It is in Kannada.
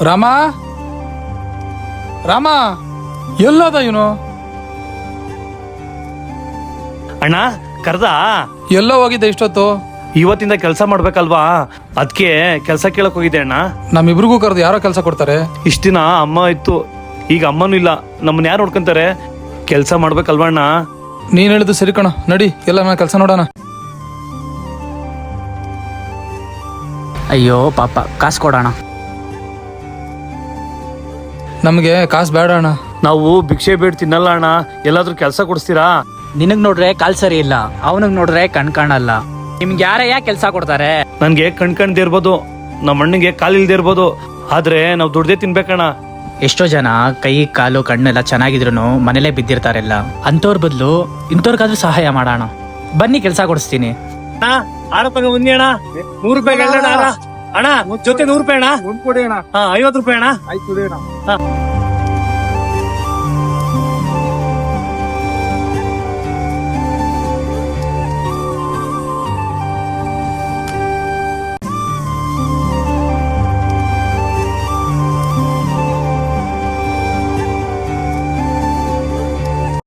ರಾಮ ರಾಮ ಎಲ್ಲದ ಇವನು? ಅಣ್ಣ ಕರ್ದ ಎಲ್ಲ ಹೋಗಿದ್ದೆ ಇಷ್ಟೊತ್ತು? ಇವತ್ತಿಂದ ಕೆಲಸ ಮಾಡ್ಬೇಕಲ್ವಾ, ಅದಕ್ಕೆ ಕೆಲಸ ಕೇಳಕ್ ಹೋಗಿದ್ದೆ ಅಣ್ಣ. ನಮ್ಮಿಬ್ರಿಗೂ ಕರೆದು ಯಾರೋ ಕೆಲಸ ಕೊಡ್ತಾರೆ? ಇಷ್ಟ ದಿನ ಅಮ್ಮ ಇತ್ತು, ಈಗ ಅಮ್ಮನೂ ಇಲ್ಲ, ನಮ್ಮನ್ನ ಯಾರು ನೋಡ್ಕೊಂತಾರೆ? ಕೆಲಸ ಮಾಡ್ಬೇಕಲ್ವಾ ಅಣ್ಣ? ನೀನ್ ಹೇಳಿದ್ದು ಸರಿ ಕಣ, ನಡಿ ಎಲ್ಲ ನಾನು ಕೆಲಸ ನೋಡೋಣ. ಅಯ್ಯೋ ಪಾಪ, ಕಾಸು ಕೊಡೋಣ. ನಮಗೆ ಕಾಸು ಬೇಡ ಅಣ್ಣ. ನಾವು ಭಿಕ್ಷೆ ಬೇಡ ತಿನ್ನಲ್ಲ ಅಣ್ಣ, ಎಲ್ಲಾದ್ರೂ ಕೆಲಸ ಕೊಡಿಸ್ತೀರಾ? ನಿನಗ್ ನೋಡ್ರೆ ಕಾಲ್ ಸರಿ ಇಲ್ಲ, ಅವನಿಗೆ ನೋಡ್ರೆ ಕಣ್ ಕಾಣಲ್ಲ. ನಿಮ್ಗೆ ಯಾರಯ್ಯ ಕೆಲಸ ಕೊಡ್ತಾರೆ? ನನ್ಗೆ ಕಣ್ಕಂಡ್ದೇ ಇರ್ಬೋದು, ನಮ್ಮ ಅಣ್ಣಂಗೆ ಕಾಲಿಲ್ದೇ ಇರ್ಬೋದು, ಆದ್ರೆ ನಾವು ದುಡ್ದೇ ತಿನ್ಬೇಕಣ್ಣ. ಎಷ್ಟೋ ಜನ ಕೈ ಕಾಲು ಕಣ್ಣೆಲ್ಲ ಚೆನ್ನಾಗಿದ್ರು ಮನೇಲೆ ಬಿದ್ದಿರ್ತಾರೆಲ್ಲ. ಅಂತವ್ರ ಬದಲು ಇಂಥವ್ರಿಗಾದ್ರೂ ಸಹಾಯ ಮಾಡೋಣ. ಬನ್ನಿ ಕೆಲಸ ಕೊಡಿಸ್ತೀನಿ. ಬನ್ನಿ ಅಣ್ಣ, 100 ರೂಪಾಯಿ ಅಣ್ಣ, ಜೊತೆ 100 ರೂಪಾಯಿ ಅಣ್ಣ, 50 ರೂಪಾಯಿ ಅಣ್ಣ.